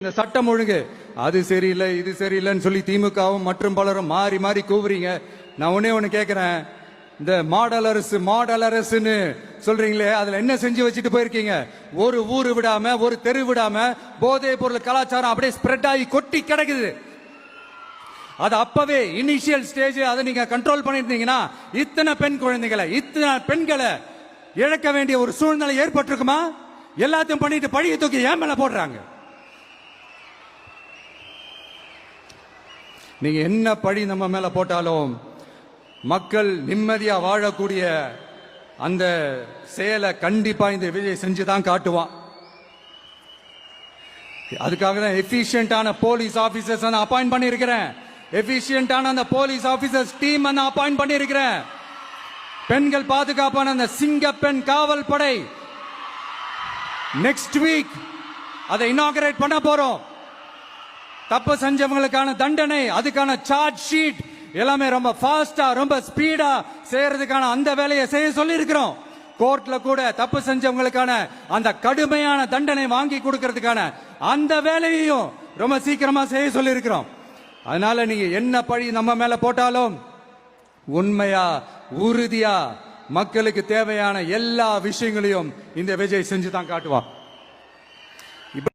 இந்த சட்டம் ஒழுங்கு அது சரியில்லை இது சரியில்லைன்னு சொல்லி திமுகவும் மற்றும் பலரும் மாறி மாறி கூவுறீங்க. நான் ஒண்ணு கேட்கிறேன், இந்த மாடல் அரசுன்னு சொல்றீங்களே, அதுல என்ன செஞ்சு வச்சுட்டு போயிருக்கீங்க? ஒரு ஊரு விடாம ஒரு தெரு விடாம போதை பொருள் கலாச்சாரம் அப்படியே ஸ்ப்ரெட் ஆகி கொட்டி கிடக்குது. அது அப்பவே இனிஷியல் ஸ்டேஜ் அதை நீங்க கண்ட்ரோல் பண்ணிருந்தீங்கன்னா இத்தனை பெண் குழந்தைகளை இத்தனை பெண்களை இழக்க வேண்டிய ஒரு சூழ்நிலை ஏற்பட்டிருக்குமா? எல்லாத்தையும் பண்ணிட்டு பழிய தூக்கி ஏன் மேல போடுறாங்க. நீங்க என்ன பழி நம்ம மேல போட்டாலும் மக்கள் நிம்மதியா வாழக்கூடிய அந்த செயலை கண்டிப்பா இந்த விஜய் செஞ்சுதான் காட்டுவான். அதுக்காக தான் எஃபிஷியன்டான போலீஸ் ஆபீசர்ஸ் நான் அப்பாயிண்ட் பண்ணியிருக்கிறேன். எஃபிஷியன்டான அந்த போலீஸ் ஆபீசர்ஸ் டீம் நான் அப்பாயிண்ட் பண்ணியிருக்கிறேன். பெண்கள் பாதுகாப்பான அந்த சிங்கப்பெண் காவல் படை நெக்ஸ்ட் வீக் அதை இனாகரேட் பண்ண போறோம். தப்பு செஞ்சவங்களுக்கான தண்டனை, அதுக்கான சார்ஜ் ஷீட் எல்லாமே ரொம்ப ஃபாஸ்டா ரொம்ப ஸ்பீடா செய்யறதுக்கான அந்த வேலையை செய்ய சொல்லி இருக்கிறோம். கோர்ட்ல கூட தப்பு செஞ்சவங்களுக்கான அந்த கடுமையான தண்டனை வாங்கி கொடுக்கிறதுக்கான அந்த வேலையையும் ரொம்ப சீக்கிரமா செய்ய சொல்லி இருக்கிறோம். அதனால நீங்க என்ன பழி நம்ம மேல போட்டாலும் உண்மையா உறுதியா மக்களுக்கு தேவையான எல்லா விஷயங்களையும் இந்த விஜய் செஞ்சு தான் காட்டுவான்.